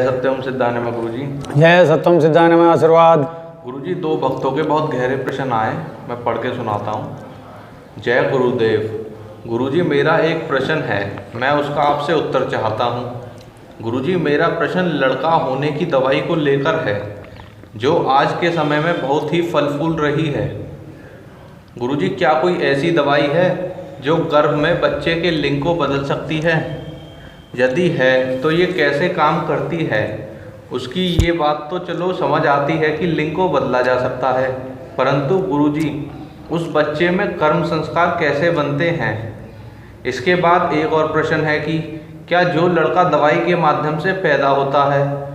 सत्यम सिद्धान्य गुरुजी। जय सत्यम सिद्धान्य में आशीर्वाद। गुरुजी, दो भक्तों के बहुत गहरे प्रश्न आए, मैं पढ़ के सुनाता हूँ। जय गुरुदेव। गुरुजी, मेरा एक प्रश्न है, मैं उसका आपसे उत्तर चाहता हूँ। गुरुजी, मेरा प्रश्न लड़का होने की दवाई को लेकर है, जो आज के समय में बहुत ही फल फूल रही है। गुरुजी, क्या कोई ऐसी दवाई है जो गर्भ में बच्चे के लिंग को बदल सकती है? यदि है तो ये कैसे काम करती है? उसकी ये बात तो चलो समझ आती है कि लिंग को बदला जा सकता है, परंतु गुरुजी, उस बच्चे में कर्म संस्कार कैसे बनते हैं? इसके बाद एक और प्रश्न है कि क्या जो लड़का दवाई के माध्यम से पैदा होता है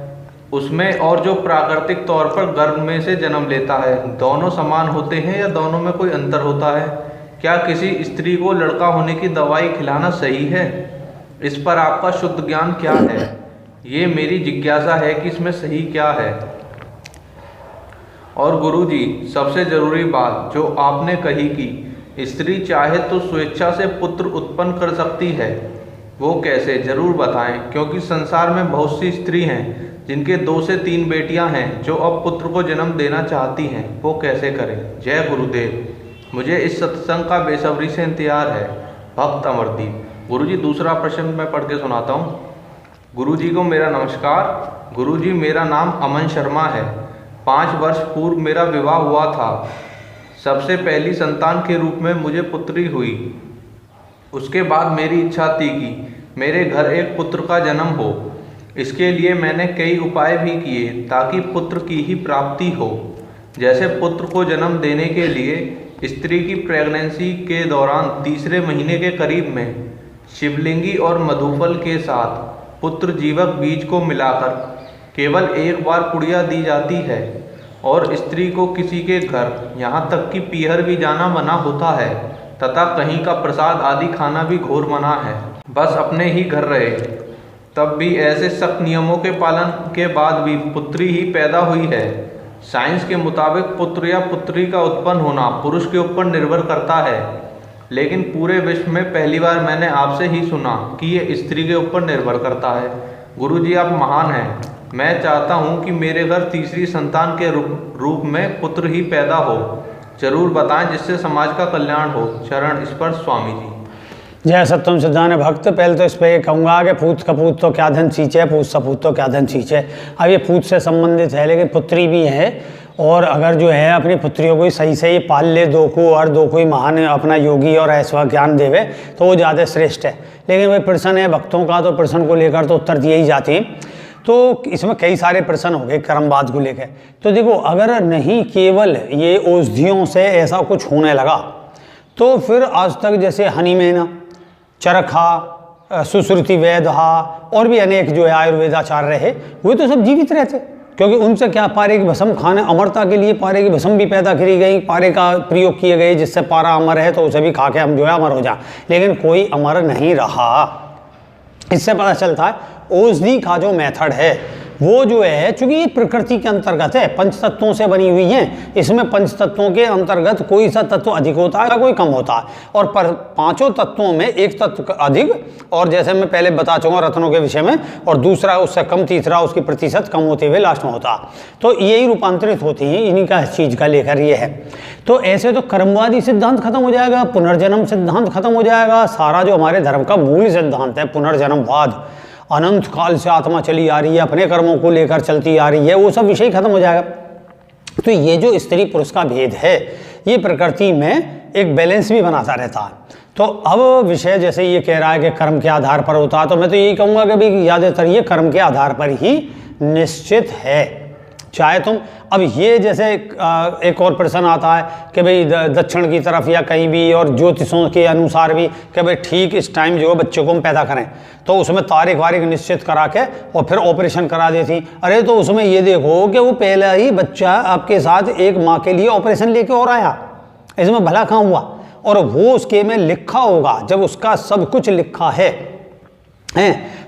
उसमें और जो प्राकृतिक तौर पर गर्भ में से जन्म लेता है, दोनों समान होते हैं या दोनों में कोई अंतर होता है? क्या किसी स्त्री को लड़का होने की दवाई खिलाना सही है? इस पर आपका शुद्ध ज्ञान क्या है? ये मेरी जिज्ञासा है कि इसमें सही क्या है। और गुरुजी, सबसे ज़रूरी बात जो आपने कही कि स्त्री चाहे तो स्वेच्छा से पुत्र उत्पन्न कर सकती है, वो कैसे, ज़रूर बताएं, क्योंकि संसार में बहुत सी स्त्री हैं जिनके 2 से 3 बेटियां हैं जो अब पुत्र को जन्म देना चाहती हैं, वो कैसे करें? जय गुरुदेव। मुझे इस सत्संग का बेसब्री से इंतजार है। भक्त अमरदीप। गुरुजी, दूसरा प्रश्न मैं पढ़ के सुनाता हूँ। गुरुजी को मेरा नमस्कार। गुरुजी, मेरा नाम अमन शर्मा है। 5 वर्ष पूर्व मेरा विवाह हुआ था। सबसे पहली संतान के रूप में मुझे पुत्री हुई। उसके बाद मेरी इच्छा थी कि मेरे घर एक पुत्र का जन्म हो। इसके लिए मैंने कई उपाय भी किए ताकि पुत्र की ही प्राप्ति हो। जैसे पुत्र को जन्म देने के लिए स्त्री की प्रेगनेंसी के दौरान तीसरे महीने के करीब में शिवलिंगी और मधुफल के साथ पुत्र जीवक बीज को मिलाकर केवल एक बार पुड़िया दी जाती है, और स्त्री को किसी के घर, यहाँ तक कि पीहर भी जाना मना होता है तथा कहीं का प्रसाद आदि खाना भी घोर मना है। बस अपने ही घर रहे। तब भी ऐसे सख्त नियमों के पालन के बाद भी पुत्री ही पैदा हुई है। साइंस के मुताबिक पुत्र या पुत्री का उत्पन्न होना पुरुष के ऊपर निर्भर करता है, लेकिन पूरे विश्व में पहली बार मैंने आपसे ही सुना कि ये स्त्री के ऊपर निर्भर करता है। गुरुजी, आप महान हैं। मैं चाहता हूँ कि मेरे घर तीसरी संतान के रूप में पुत्र ही पैदा हो। जरूर बताएं जिससे समाज का कल्याण हो। शरण स्पर्श स्वामी जी। जय सत्यम सिद्धान्य भक्त। पहले तो इस पर ये कहूँगा कि पूत कपूत तो क्या धन सींचे, पूत सपूत तो क्या धन सींचे। अब ये पूत से संबंधित है, लेकिन पुत्री भी है, और अगर जो है अपनी पुत्रियों को ही सही से ही पाल ले, दो को और दो को ही महान अपना योगी और ऐसा ज्ञान देवे तो वो ज़्यादा श्रेष्ठ है। लेकिन वही प्रश्न है भक्तों का, तो प्रश्न को लेकर तो उत्तर दिए ही जाते हैं। तो इसमें कई सारे प्रश्न हो गए कर्मवाद को लेकर। तो देखो, अगर नहीं केवल ये औषधियों से ऐसा कुछ होने लगा तो फिर आज तक जैसे हनीमेना, चरखा, सुश्रुति वेदहा और भी अनेक जो है आयुर्वेदाचार्य रहे, वे तो सब जीवित रहते, क्योंकि उनसे क्या पारे की भस्म खाने, अमरता के लिए पारे की भस्म भी पैदा करी गई, पारे का प्रयोग किए गए जिससे पारा अमर है, तो उसे भी खा के हम जो है अमर हो जाए। लेकिन कोई अमर नहीं रहा। इससे पता चलता है औषधि का जो मेथड है वो जो है, चूंकि ये प्रकृति के अंतर्गत है, पंच तत्वों से बनी हुई है, इसमें पंच तत्वों के अंतर्गत कोई सा तत्व अधिक होता है, कोई कम होता है, और पांचों तत्वों में एक तत्व अधिक, और जैसे मैं पहले बता चुका रत्नों के विषय में, और दूसरा उससे कम, तीसरा उसकी प्रतिशत कम होते हुए लास्ट में होता है। तो यही रूपांतरित होती है, इन्हीं का इस चीज़ का लेकर ये है। तो ऐसे तो कर्मवादी सिद्धांत खत्म हो जाएगा, पुनर्जन्म सिद्धांत खत्म हो जाएगा। सारा जो हमारे धर्म का मूल सिद्धांत है पुनर्जन्मवाद, अनंत काल से आत्मा चली आ रही है, अपने कर्मों को लेकर चलती आ रही है, वो सब विषय खत्म हो जाएगा। तो ये जो स्त्री पुरुष का भेद है, ये प्रकृति में एक बैलेंस भी बनाता रहता है। तो अब विषय जैसे ये कह रहा है कि कर्म के आधार पर होता है, तो मैं तो यही कहूँगा कि भाई ज़्यादातर ये कर्म के आधार पर ही निश्चित है। चाहे तुम अब ये जैसे एक और प्रश्न आता है कि भाई दक्षिण की तरफ या कहीं भी, और ज्योतिषों के अनुसार भी कि भाई ठीक इस टाइम जो है बच्चों को हम पैदा करें, तो उसमें तारीख वारीख निश्चित करा के और फिर ऑपरेशन करा देती। अरे तो उसमें ये देखो कि वो पहला ही बच्चा आपके साथ एक माँ के लिए ऑपरेशन लेके और आया, इसमें भला कहाँ हुआ? और वो उसके में लिखा होगा, जब उसका सब कुछ लिखा है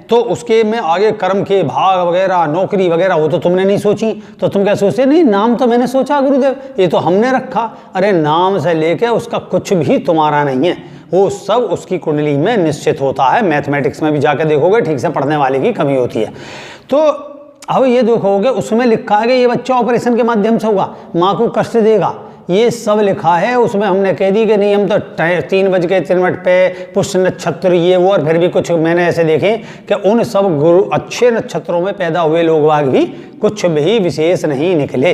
तो उसके में आगे कर्म के भाग वगैरह, नौकरी वगैरह, वो तो तुमने नहीं सोची, तो तुम क्या सोचते? नहीं, नाम तो मैंने सोचा गुरुदेव, ये तो हमने रखा। अरे नाम से लेके उसका कुछ भी तुम्हारा नहीं है, वो सब उसकी कुंडली में निश्चित होता है। मैथमेटिक्स में भी जाकर देखोगे, ठीक से पढ़ने वाले की कमी होती है। तो अब ये देखोगे उसमें लिखा है कि ये बच्चा ऑपरेशन के माध्यम से हुआ, माँ को कष्ट देगा, ये सब लिखा है। उसमें हमने कह दी कि नहीं हम तो 3:03 पे पुष्य नक्षत्र ये वो, और फिर भी कुछ मैंने ऐसे देखे कि उन सब गुरु अच्छे नक्षत्रों में पैदा हुए लोग वाग भी कुछ भी विशेष नहीं निकले।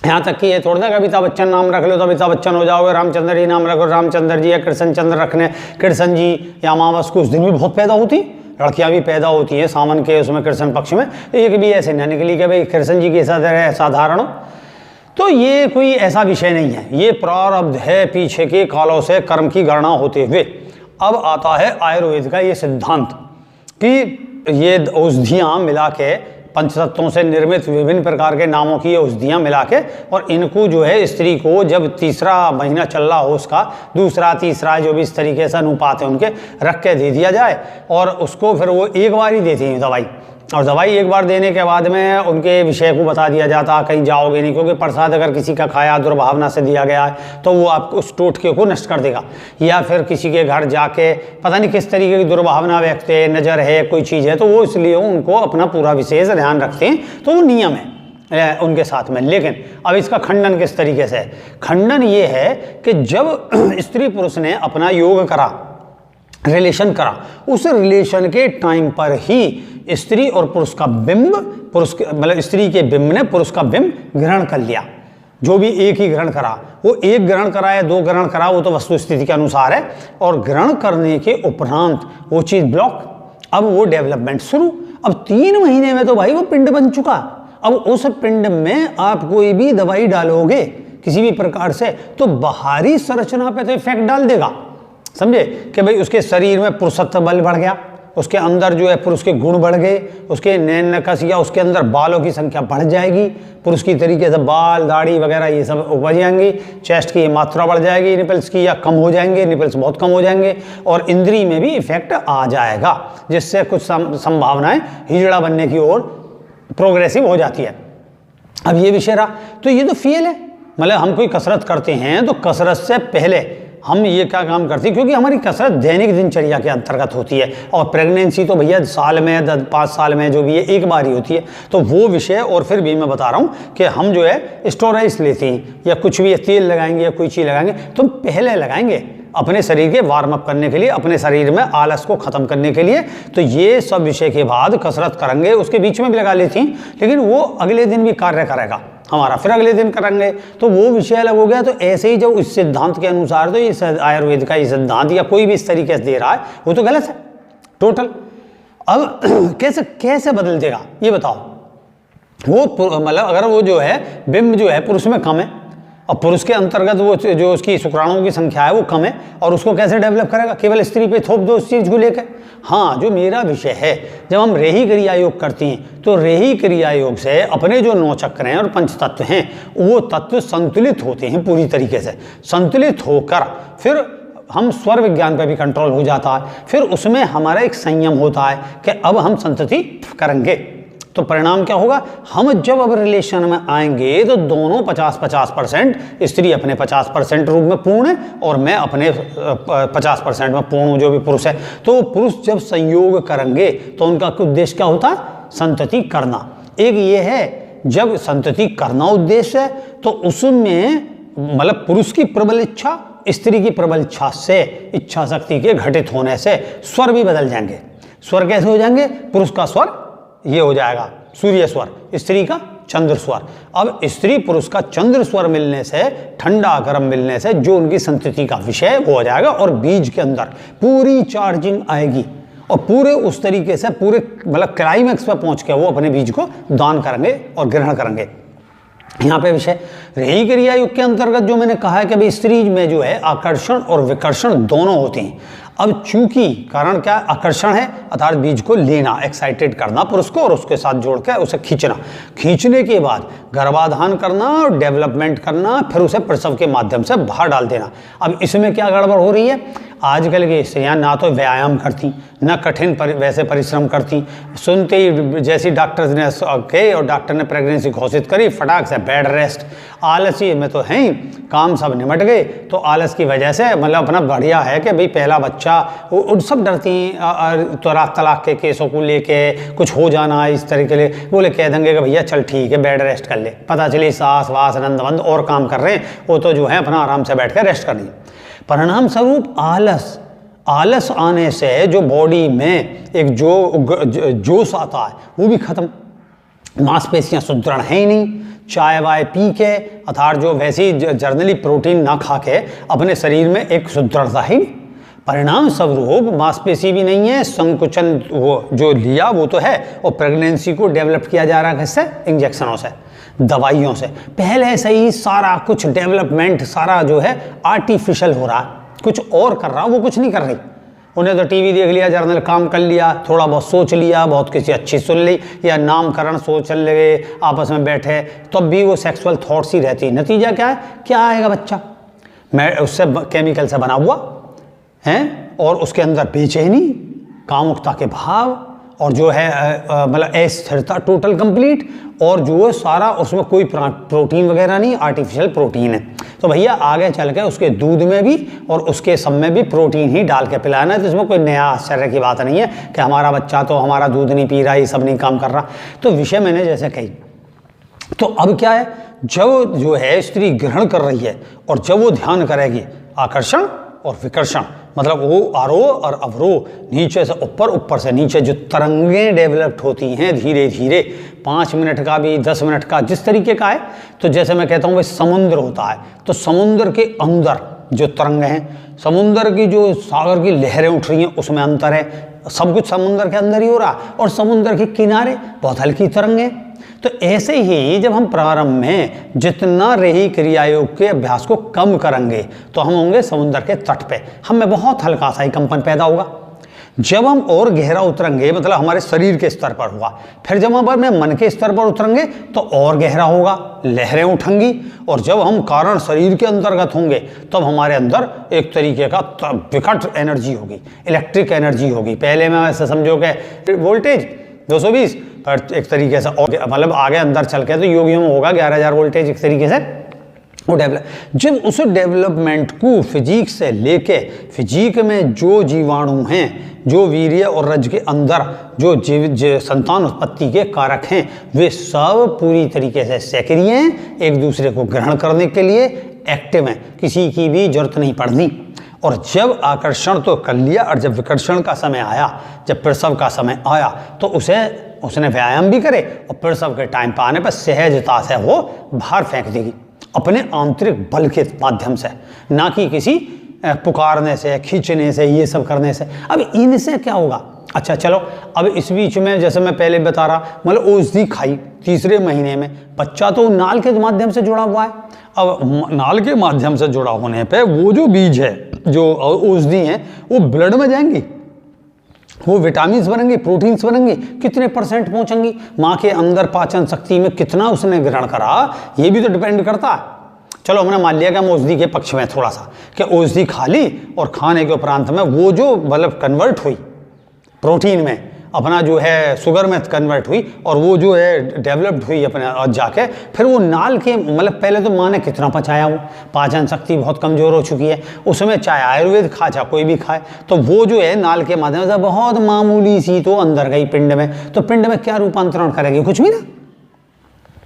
यहाँ तक कि ये थोड़ा ना अमिताभ बच्चन नाम रख लो तो अमिताभ बच्चन हो जाओगे, रामचंद्र जी नाम रखो रामचंद्र जी, या कृष्ण चंद्र रखने कृष्ण जी, या अमावस को उस दिन भी बहुत पैदा होती, लड़कियां भी पैदा होती हैं सावन के उसमें कृष्ण पक्ष में, तो एक भी ऐसे ना निकली कि भाई कृष्ण जी के साथ साधारण हो। तो ये कोई ऐसा विषय नहीं है, ये प्रारब्ध है पीछे के कालों से कर्म की गणना होते हुए। अब आता है आयुर्वेद का ये सिद्धांत कि ये औषधियाँ मिला के पंचतत्वों से निर्मित विभिन्न प्रकार के नामों की औषधियाँ मिला के, और इनको जो है स्त्री को जब तीसरा महीना चल रहा हो उसका दूसरा तीसरा जो भी इस तरीके से अनुपात है उनके रख के दे दिया जाए, और उसको फिर वो एक बार ही देती हैं दवाई, और दवाई एक बार देने के बाद में उनके विषय को बता दिया जाता, कहीं जाओगे नहीं, क्योंकि प्रसाद अगर किसी का खाया दुर्भावना से दिया गया है तो वो आपको उस टोटके को नष्ट कर देगा, या फिर किसी के घर जाके पता नहीं किस तरीके की दुर्भावना व्यक्त है, नज़र है, कोई चीज़ है, तो वो इसलिए उनको अपना पूरा विशेष ध्यान रखते हैं, तो वो नियम है उनके साथ में। लेकिन अब इसका खंडन किस तरीके से है? खंडन ये है कि जब स्त्री पुरुष ने अपना योग करा, रिलेशन करा, उस रिलेशन के टाइम पर ही स्त्री और पुरुष का बिंब, पुरुष मतलब स्त्री के बिंब ने पुरुष का बिंब ग्रहण कर लिया, जो भी एक ही ग्रहण करा, वो एक ग्रहण करा या दो ग्रहण करा वो तो वस्तु स्थिति के अनुसार है, और ग्रहण करने के उपरांत वो चीज़ ब्लॉक, अब वो डेवलपमेंट शुरू। अब 3 महीने में तो भाई वो पिंड बन चुका, अब उस पिंड में आप कोई भी दवाई डालोगे किसी भी प्रकार से तो बाहरी संरचना पे तो इफेक्ट डाल देगा, समझे कि भाई उसके शरीर में पुरुषत्व बल बढ़ गया, उसके अंदर जो है पुरुष के गुण बढ़ गए, उसके नैन नकश या उसके अंदर बालों की संख्या बढ़ जाएगी, पुरुष की तरीके से बाल दाढ़ी वगैरह ये सब उपज जाएंगी, चेस्ट की मात्रा बढ़ जाएगी, निपल्स की या कम हो जाएंगे, निपल्स बहुत कम हो जाएंगे, और इंद्री में भी इफेक्ट आ जाएगा, जिससे कुछ संभावनाएं हिजड़ा बनने की ओर प्रोग्रेसिव हो जाती है। अब ये विषय रहा, तो ये तो फेल है, मतलब हम कोई कसरत करते हैं तो कसरत से पहले हम ये क्या काम करते हैं, क्योंकि हमारी कसरत दैनिक दिनचर्या के अंतर्गत होती है, और प्रेगनेंसी तो भैया साल में 5 साल में जो भी है एक बार ही होती है, तो वो विषय। और फिर भी मैं बता रहा हूँ कि हम जो है स्टोराइड्स लेते हैं या कुछ भी तेल लगाएंगे या कोई चीज़ लगाएंगे तो हम पहले लगाएंगे अपने शरीर के वार्म अप करने के लिए, अपने शरीर में आलस को ख़त्म करने के लिए। तो ये सब विषय के बाद कसरत करेंगे, उसके बीच में भी लगा लेती हैं, लेकिन वो अगले दिन भी कार्य करेगा हमारा, फिर अगले दिन करेंगे, तो वो विषय अलग हो गया। तो ऐसे ही जो इस सिद्धांत के अनुसार तो ये आयुर्वेद का ये सिद्धांत या कोई भी इस तरीके से दे रहा है वो तो गलत है टोटल। अब कैसे बदल देगा ये बताओ? वो मतलब अगर वो जो है बिंब जो है पुरुष में कम है और पुरुष के अंतर्गत वो जो उसकी शुक्राणुओं की संख्या है वो कम है, और उसको कैसे डेवलप करेगा? केवल स्त्री पे थोप दो उस चीज़ को लेकर। हाँ, जो मेरा विषय है, जब हम रेही क्रिया योग करती हैं तो रेही क्रिया योग से अपने जो 9 चक्र हैं और पंच तत्व हैं वो तत्व संतुलित होते हैं, पूरी तरीके से संतुलित होकर फिर हम स्वर विज्ञान पर भी कंट्रोल हो जाता है। फिर उसमें हमारा एक संयम होता है कि अब हम संतति करेंगे, तो परिणाम क्या होगा? हम जब अब रिलेशन में आएंगे तो दोनों 50-50%, स्त्री अपने 50% रूप में पूर्ण है और मैं अपने 50% में पूर्ण हूँ, जो भी पुरुष है। तो पुरुष जब संयोग करेंगे तो उनका उद्देश्य क्या होता है? संतति करना। एक ये है, जब संतति करना उद्देश्य है तो उसमें मतलब पुरुष की प्रबल इच्छा स्त्री की प्रबल इच्छा से, इच्छा शक्ति के घटित होने से स्वर भी बदल जाएंगे। स्वर कैसे हो जाएंगे? पुरुष का स्वर ये हो जाएगा सूर्य स्वर, स्त्री का चंद्र स्वर। अब स्त्री पुरुष का चंद्र स्वर मिलने से, ठंडा गर्म मिलने से जो उनकी संतति का विषय वो हो जाएगा, और बीज के अंदर पूरी चार्जिंग आएगी और पूरे उस तरीके से पूरे मतलब क्लाइमैक्स पर पहुंच के वो अपने बीज को दान करेंगे और ग्रहण करेंगे। यहाँ पे विषय रेही क्रिया युग के अंतर्गत जो मैंने कहा है कि भाई स्त्री में जो है आकर्षण और विकर्षण दोनों होते हैं। अब चूंकि कारण क्या आकर्षण है, अर्थात बीज को लेना, एक्साइटेड करना पुरुष को और उसके साथ जोड़कर उसे खींचना, खींचने के बाद गर्भाधान करना और डेवलपमेंट करना, फिर उसे प्रसव के माध्यम से बाहर डाल देना। अब इसमें क्या गड़बड़ हो रही है? आजकल की स्त्रियाँ ना तो व्यायाम करती, न कठिन वैसे परिश्रम करती, सुनते ही जैसी डॉक्टर ने कहे और डॉक्टर ने प्रेगनेंसी घोषित करी, फटाक से बेड रेस्ट, आलसी में तो हैं ही, काम सब निमट गए। तो आलस की वजह से मतलब अपना बढ़िया है कि भाई पहला बच्चा, वो सब डरती हैं तो तलाक तलाक के केसों को लेके कुछ हो जाना इस तरह के लिए, बोले कह देंगे कि भैया चल ठीक है बेड रेस्ट कर ले, पता चली सास वास नंदवंद और काम कर रहे हैं, वो तो जो है अपना आराम से बैठ कर रेस्ट करनी। परिणाम स्वरूप आलस आने से जो बॉडी में एक जोश आता है वो भी खत्म, मांसपेशियां सुदृढ़ हैं ही नहीं, चाय वाय पी के अर्थात जो वैसी जर्नली प्रोटीन ना खा के अपने शरीर में एक सुदृढ़ता ही नहीं। परिणाम स्वरूप मांसपेशी भी नहीं है, संकुचन वो जो लिया वो तो है, और प्रेगनेंसी को डेवलप किया जा रहा है किससे? इंजेक्शनों से, दवाइयों से। पहले से ही सारा कुछ डेवलपमेंट सारा जो है आर्टिफिशियल हो रहा है, कुछ और कर रहा, वो कुछ नहीं कर रही। उन्हें तो टीवी देख लिया, जर्नल काम कर लिया, थोड़ा बहुत सोच लिया, बहुत किसी अच्छी सुन ली, या नामकरण सोच लगे आपस में बैठे, तब भी वो सेक्सुअल थॉट्स ही रहती। नतीजा क्या है? क्या आएगा बच्चा? मैं उससे केमिकल से बना हुआ हैं, और उसके अंदर बेचैनी, कामुकता के भाव, और जो है मतलब अस्थिरता टोटल कंप्लीट, और जो है सारा उसमें कोई प्रोटीन वगैरह नहीं, आर्टिफिशियल प्रोटीन है। तो भैया आगे चल के उसके दूध में भी और उसके सब में भी प्रोटीन ही डाल के पिलाना है, तो इसमें कोई नया आश्चर्य की बात नहीं है कि हमारा बच्चा तो हमारा दूध नहीं पी रहा, ये सब नहीं काम कर रहा। तो विषय मैंने जैसे कही, तो अब क्या है, जब जो है स्त्री ग्रहण कर रही है और जब वो ध्यान करेगी आकर्षण और विकर्षण, मतलब वो आरोह और अवरोह, नीचे से ऊपर, ऊपर से नीचे जो तरंगें डेवलप्ड होती हैं धीरे धीरे, 5 मिनट का भी 10 मिनट का जिस तरीके का है। तो जैसे मैं कहता हूँ भाई समुद्र होता है, तो समुद्र के अंदर जो तरंग हैं, समुद्र की जो सागर की लहरें उठ रही हैं उसमें अंतर है, सब कुछ समुद्र के अंदर ही हो रहा, और समुद्र के किनारे बहुत हल्की तरंगें। तो ऐसे ही जब हम प्रारंभ में जितना रही क्रिया योग के अभ्यास को कम करेंगे तो हम होंगे समुद्र के तट पे, हमें बहुत हल्का सा ही कंपन पैदा होगा। जब हम और गहरा उतरेंगे, मतलब हमारे शरीर के स्तर पर हुआ, फिर जब हम अपने मन के स्तर पर उतरेंगे तो और गहरा होगा, लहरें उठेंगी, और जब हम कारण शरीर के अंतर्गत होंगे तब हमारे अंदर एक तरीके का विकट एनर्जी होगी, इलेक्ट्रिक एनर्जी होगी। पहले में ऐसे समझो कि वोल्टेज 220, पर एक तरीके से और मतलब आगे अंदर चल के तो योगियों में होगा 11,000 वोल्टेज, एक तरीके से वो डेवलप। जब उस डेवलपमेंट को फिजिक से लेके, फिजिक में जो जीवाणु हैं, जो वीर्य और रज के अंदर जो संतान उत्पत्ति के कारक हैं, वे सब पूरी तरीके से सक्रिय हैं, एक दूसरे को ग्रहण करने के लिए एक्टिव हैं, किसी की भी जरूरत नहीं पड़नी। और जब आकर्षण तो कर लिया, और जब विकर्षण का समय आया, जब प्रसव का समय आया, तो उसने व्यायाम भी करे, और प्रसव के टाइम पर आने पर सहजता से वो बाहर फेंक देगी अपने आंतरिक बल के माध्यम से, ना कि किसी पुकारने से, खींचने से, ये सब करने से। अब इनसे क्या होगा? अच्छा चलो, अब इस बीच में जैसे मैं पहले बता रहा, मतलब औषधि खाई 3रे महीने में, बच्चा तो नाल के माध्यम से जुड़ा हुआ है। अब नाल के माध्यम से जुड़ा होने पे वो जो बीज है, जो औषधि हैं, वो ब्लड में जाएंगी, वो विटामिन्स बनेंगे, प्रोटीन्स बनेंगे, कितने % पहुंचेंगी माँ के अंदर, पाचन शक्ति में कितना उसने ग्रहण करा, ये भी तो डिपेंड करता है। चलो हमने मान लिया कि हम औषधि के पक्ष में थोड़ा सा, कि औषधि खा ली और खाने के उपरांत में वो जो मतलब कन्वर्ट हुई प्रोटीन में, अपना जो है शुगर में कन्वर्ट हुई, और वो जो है डेवलप्ड हुई अपने जाके, फिर वो नाल के मतलब पहले तो माँ ने कितना पचाया, वो पाचन शक्ति बहुत कमज़ोर हो चुकी है, उसमें चाहे आयुर्वेद खा चाहे कोई भी खाए, तो वो जो है नाल के माध्यम से बहुत मामूली सी तो अंदर गई पिंड में, तो पिंड में क्या रूपांतरण करेगी? कुछ भी ना।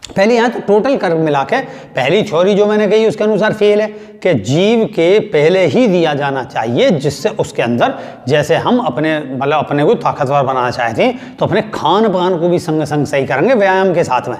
पहले यहाँ तो टोटल कर मिला के पहली थ्योरी जो मैंने कही उसके अनुसार फेल है, कि जीव के पहले ही दिया जाना चाहिए, जिससे उसके अंदर, जैसे हम अपने मतलब अपने को ताकतवर बनाना चाहते हैं, तो अपने खान पान को भी संग संग सही करेंगे व्यायाम के साथ में।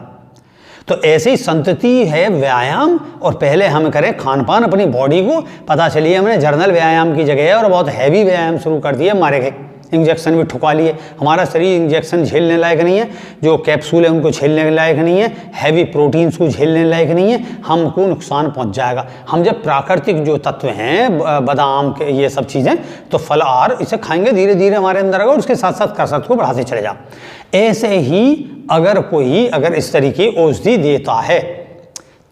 तो ऐसी संतति है व्यायाम, और पहले हम करें खान पान, अपनी बॉडी को पता चलिए हमने जर्नल व्यायाम की जगह और बहुत हैवी व्यायाम शुरू कर दिए, मारे गए, इंजेक्शन भी ठुका लिए, हमारा शरीर इंजेक्शन झेलने लायक नहीं है, जो कैप्सूल है उनको झेलने लायक नहीं है, हैवी प्रोटीन्स को झेलने लायक नहीं है, हमको नुकसान पहुंच जाएगा। हम जब प्राकृतिक जो तत्व हैं, बादाम के ये सब चीज़ें, तो फल आहार इसे खाएंगे, धीरे धीरे हमारे अंदर आएगा, उसके साथ साथ कसरत को बढ़ाते चले जाओ। ऐसे ही अगर इस तरीके औषधि देता है,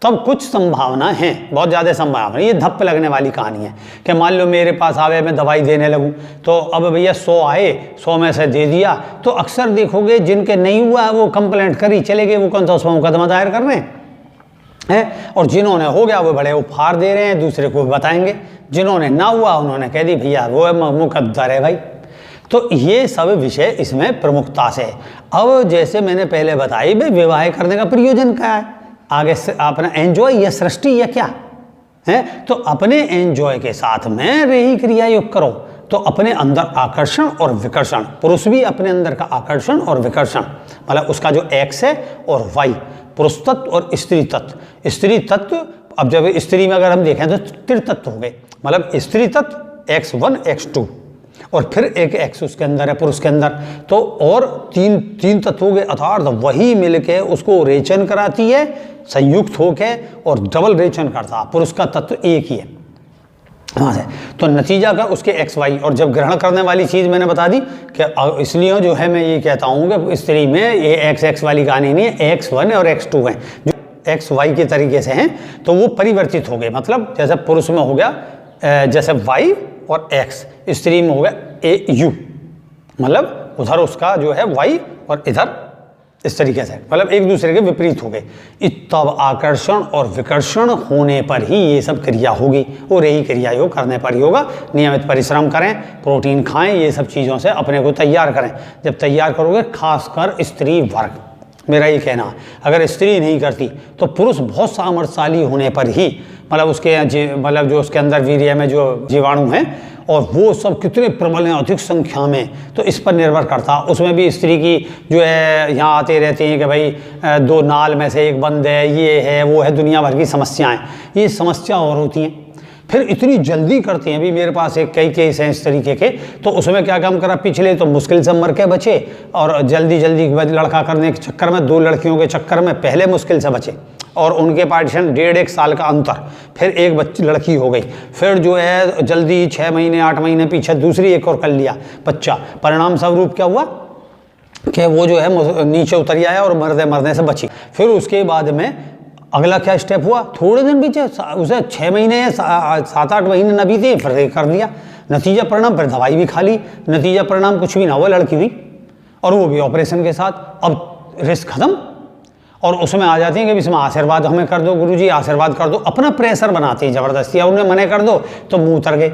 तब कुछ संभावना है, बहुत ज़्यादा संभावना। ये धप्प लगने वाली कहानी है कि मान लो मेरे पास आवे, मैं दवाई देने लगूं, तो अब भैया 100 आए, 100 में से दे दिया, तो अक्सर देखोगे जिनके नहीं हुआ वो कंप्लेंट करी चले गए, वो कौन सा उसमें मुकदमा दायर कर रहे हैं, और जिन्होंने हो गया वो बड़े उपहार दे रहे हैं, दूसरे को बताएंगे, जिन्होंने ना हुआ उन्होंने कह दी भैया वो मुकद्दर है भाई। तो ये सब विषय इसमें प्रमुखता से। अब जैसे मैंने पहले बताई भाई विवाह करने का प्रयोजन क्या है, आगे से अपना एंजॉय या सृष्टि या क्या है, तो अपने एंजॉय के साथ में रही क्रिया योग करो तो अपने अंदर आकर्षण और विकर्षण, पुरुष भी अपने अंदर का आकर्षण और विकर्षण, मतलब उसका जो एक्स है और वाई, पुरुष तत्व और स्त्री तत्व। स्त्री तत्व, अब जब स्त्री में अगर हम देखें तो त्रितत्व हो गए, मतलब स्त्री तत्व x1 x2 और फिर एक एक्स उसके अंदर है पुरुष के अंदर, तो और तीन तत्व हो गए, अर्थात वही मिलके उसको रेचन कराती है संयुक्त होके और डबल रेचन करता। पुरुष का तत्व एक ही है वहाँ से, तो नतीजा का उसके एक्स वाई। और जब ग्रहण करने वाली चीज़ मैंने बता दी कि इसलिए जो है मैं ये कहता हूँ कि स्त्री में ये एक्स एक्स वाली कहानी नहीं है, x1 और x2 हैं जो एक्स वाई के तरीके से हैं, तो वो परिवर्तित हो गए। मतलब जैसे पुरुष में हो गया जैसे वाई और एक्स, स्त्री में हो गया ए यू, मतलब उधर उसका जो है वाई और इधर इस तरीके से, मतलब एक दूसरे के विपरीत हो गए। तब आकर्षण और विकर्षण होने पर ही ये सब क्रिया होगी, और यही क्रिया योग करने पर ही होगा। नियमित परिश्रम करें, प्रोटीन खाएं, ये सब चीज़ों से अपने को तैयार करें। जब तैयार करोगे, खासकर स्त्री वर्ग, मेरा ये कहना, अगर स्त्री नहीं करती तो पुरुष बहुत सामर्थ्यशाली होने पर ही, मतलब उसके मतलब जो उसके अंदर वीर्य में जो जीवाणु हैं और वो सब कितने प्रबल हैं अधिक संख्या में, तो इस पर निर्भर करता। उसमें भी स्त्री की जो है यहाँ आते रहते हैं कि भाई दो नाल में से एक बंद है, ये है वो है, दुनिया भर की समस्याएं, ये समस्या और होती हैं। फिर इतनी जल्दी करते हैं, अभी मेरे पास एक कई केस हैं इस तरीके के, तो उसमें क्या काम करा, पिछले तो मुश्किल से मर के बचे और जल्दी जल्दी लड़का करने के चक्कर में, दो लड़कियों के चक्कर में पहले मुश्किल से बचे और उनके पार्टीशन 1.5-1 साल का अंतर, फिर एक बच्ची लड़की हो गई, फिर जो है जल्दी 6 महीने 8 महीने पीछे दूसरी एक और कर लिया बच्चा। परिणाम स्वरूप क्या हुआ कि वो जो है नीचे उतर आया और मरने से बची। फिर उसके बाद में अगला क्या स्टेप हुआ, थोड़े दिन बीते, उसे 6 महीने 7-8 महीने न बीते, फिर कर दिया। नतीजा परिणाम, फिर दवाई भी खा ली, नतीजा परिणाम कुछ भी ना हुआ, लड़की हुई और वो भी ऑपरेशन के साथ। अब रिस्क खत्म, और उसमें आ जाती हैं कि इसमें आशीर्वाद हमें कर दो गुरुजी, आशीर्वाद कर दो, अपना प्रेशर बनाती हैं ज़बरदस्ती, और उन्हें मना कर दो तो मुँह उतर गए।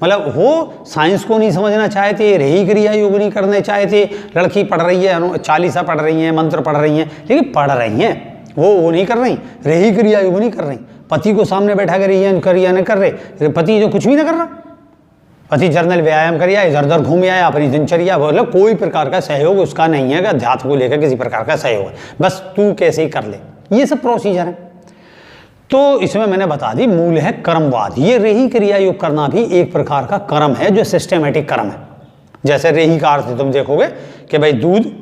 मतलब वो साइंस को नहीं समझना चाहते, रही क्रिया योग नहीं करने चाहते। लड़की पढ़ रही है, 40 पढ़ रही हैं, मंत्र पढ़ रही हैं, लेकिन पढ़ रही हैं, वो नहीं कर रही, रही क्रिया योग नहीं कर रही। पति को सामने बैठा कर रही है, क्रिया नहीं कर रहे, पति जो कुछ भी ना कर रहा, पति जर्नल व्यायाम कर आया, इधर उधर घूम आया, अपनी दिनचर्या, मतलब कोई प्रकार का सहयोग उसका नहीं है कि अध्यात्म को लेकर किसी प्रकार का सहयोग है, बस तू कैसे ही कर ले, ये सब प्रोसीजर है। तो इसमें मैंने बता दी, मूल है कर्मवाद। ये रही क्रिया योग करना भी एक प्रकार का कर्म है जो सिस्टेमेटिक कर्म है। जैसे रही का अर्थ तुम देखोगे कि भाई दूध,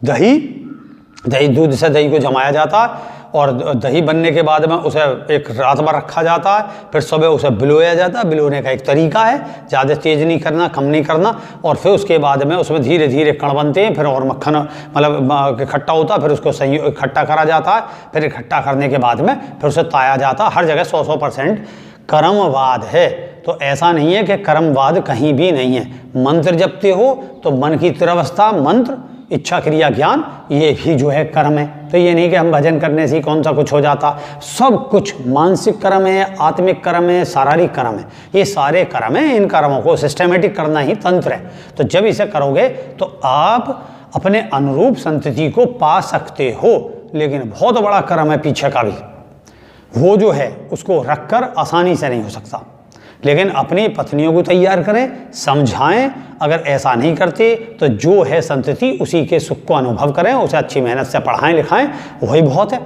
दही, दूध से दही को जमाया जाता है और दही बनने के बाद में उसे एक रात भर रखा जाता है, फिर सुबह उसे बिलोया जाता है। बिलोने का एक तरीका है, ज़्यादा तेज नहीं करना, कम नहीं करना, और फिर उसके बाद में उसमें धीरे धीरे कण बनते हैं, फिर और मक्खन मतलब इकट्ठा होता है, फिर उसको इकट्ठा करा जाता है, फिर इकट्ठा करने के बाद में फिर उसे ताया जाता है। हर जगह 100% कर्मवाद है। तो ऐसा नहीं है कि कर्मवाद कहीं भी नहीं है। मंत्र जपते हो तो मन की तिरवस्था, मंत्र, इच्छा, क्रिया, ज्ञान, ये भी जो है कर्म है। तो ये नहीं कि हम भजन करने से कौन सा कुछ हो जाता, सब कुछ मानसिक कर्म है, आत्मिक कर्म है, शारीरिक कर्म है, ये सारे कर्म हैं। इन कर्मों को सिस्टेमेटिक करना ही तंत्र है। तो जब इसे करोगे तो आप अपने अनुरूप संतति को पा सकते हो। लेकिन बहुत बड़ा कर्म है पीछे का भी, वो जो है उसको रखकर आसानी से नहीं हो सकता। लेकिन अपनी पत्नियों को तैयार करें, समझाएं। अगर ऐसा नहीं करते तो जो है संतति उसी के सुख को अनुभव करें, उसे अच्छी मेहनत से पढ़ाएं लिखाएं, वही बहुत है।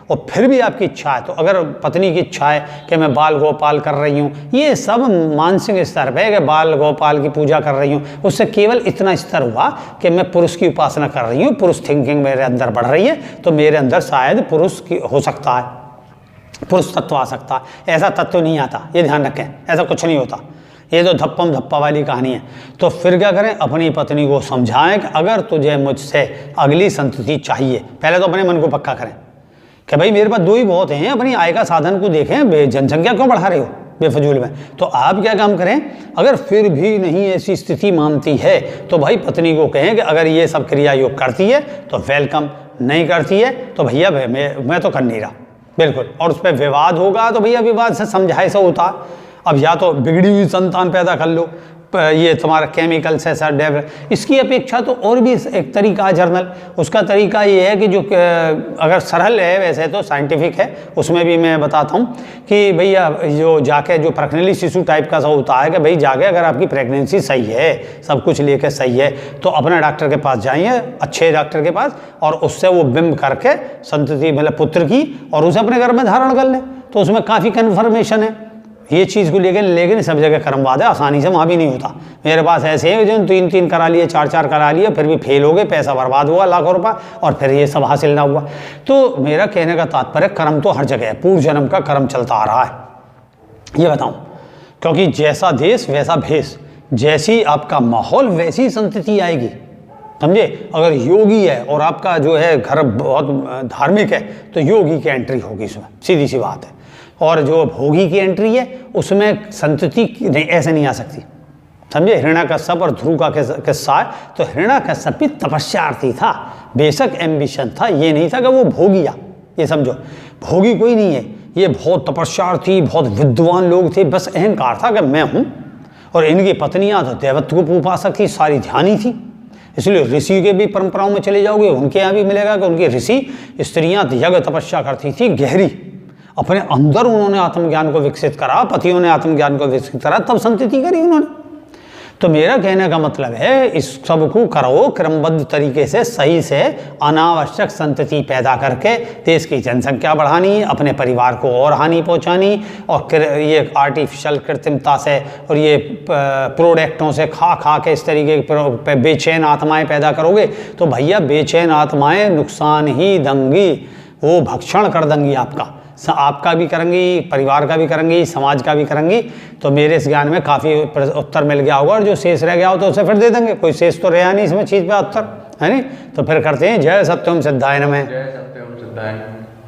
और फिर भी आपकी इच्छा है, तो अगर पत्नी की इच्छा है कि मैं बाल गोपाल कर रही हूँ, ये सब मानसिक स्तर पे है कि बाल गोपाल की पूजा कर रही हूँ, उससे केवल इतना स्तर हुआ कि मैं पुरुष की उपासना कर रही हूँ, पुरुष थिंकिंग मेरे अंदर बढ़ रही है, तो मेरे अंदर शायद पुरुष की हो सकता है, पुरुष तत्व आ सकता है। ऐसा तत्व नहीं आता, ये ध्यान रखें, ऐसा कुछ नहीं होता। ये तो धप्पम धप्पा वाली कहानी है। तो फिर क्या करें, अपनी पत्नी को समझाएं कि अगर तुझे मुझसे अगली संतति चाहिए, पहले तो अपने मन को पक्का करें कि भाई मेरे पास दो ही बहुत हैं, अपनी आय का साधन को देखें, जनसंख्या क्यों बढ़ा रहे हो बेफजूल में। तो आप क्या काम करें, अगर फिर भी नहीं ऐसी स्थिति मानती है तो भाई पत्नी को कहें कि अगर ये सब क्रिया योग करती है तो वेलकम, नहीं करती है तो भैया मैं तो कर नहीं रहा, बिल्कुल। और उस पर विवाद होगा तो भैया विवाद से समझाए से होता। अब या तो बिगड़ी हुई संतान पैदा कर लो, ये तुम्हारा केमिकल्स है सर डेवलप, इसकी अपेक्षा तो और भी एक तरीका है जर्नल। उसका तरीका ये है कि जो अगर सरल है, वैसे तो साइंटिफिक है, उसमें भी मैं बताता हूँ कि भैया जो जाके जो प्रखनली शिशु टाइप का सा होता है कि भाई जाके अगर आपकी प्रेगनेंसी सही है, सब कुछ लेके सही है, तो अपने डॉक्टर के पास जाइए, अच्छे डॉक्टर के पास, और उससे वो बिंब करके संतति मतलब पुत्र की, और उसे अपने घर में धारण कर ले, तो उसमें काफ़ी कन्फर्मेशन है ये चीज़ को लेकिन सब जगह क्रमवाद है, आसानी से वहाँ भी नहीं होता। मेरे पास ऐसे हैं जो 3-3 करा लिए, 4-4 करा लिए, फिर भी फेल हो गए, पैसा बर्बाद हुआ लाखों रुपया, और फिर ये सब हासिल ना हुआ। तो मेरा कहने का तात्पर्य कर्म तो हर जगह है, पूर्व जन्म का कर्म चलता आ रहा है, ये बताऊँ। क्योंकि जैसा देश वैसा भेष, जैसी आपका माहौल वैसी संतति आएगी, समझे। अगर योगी है और आपका जो है घर बहुत धार्मिक है तो योगी की एंट्री होगी इसमें, सीधी सी बात है। और जो भोगी की एंट्री है उसमें संतति नहीं, ऐसे नहीं आ सकती, समझे। हिरण्यकश्यप और ध्रुव का किस्सा है, तो हिरण्यकश्यप भी तपस्यार्थी था, बेशक एम्बिशन था, ये नहीं था कि वो भोगिया, ये समझो। भोगी कोई नहीं है, ये बहुत तपस्यार्थी, बहुत विद्वान लोग थे, बस अहंकार था कि मैं हूँ। और इनकी पत्नियाँ तो देवत्व को उपासक थी, सारी ध्यानी थी। इसलिए ऋषि के भी परंपराओं में चले जाओगे, उनके यहाँ भी मिलेगा कि उनकी ऋषि स्त्रियाँ यज्ञ तपस्या करती थी गहरी, अपने अंदर उन्होंने आत्मज्ञान को विकसित करा, पतियों ने आत्मज्ञान को विकसित करा, तब संतति करी उन्होंने। तो मेरा कहने का मतलब है इस सब को करो क्रमबद्ध तरीके से, सही से, अनावश्यक संतति पैदा करके देश की जनसंख्या बढ़ानी, अपने परिवार को और हानि पहुंचानी, और ये आर्टिफिशियल कृत्रिमता से और ये प्रोडक्टों से खा खा के इस तरीके के बेचैन आत्माएं पैदा करोगे तो भैया बेचैन आत्माएं नुकसान ही देंगी, वो भक्षण कर देंगी आपका भी करेंगी, परिवार का भी करेंगी, समाज का भी करेंगी। तो मेरे इस ज्ञान में काफ़ी उत्तर मिल गया होगा, और जो शेष रह गया हो तो उसे फिर दे देंगे, कोई शेष तो रहा नहीं इसमें चीज़ पे उत्तर, है नहीं। तो फिर करते हैं जय सत्यम सिद्धाय नमः। जय सत्यम सिद्धाय नमः।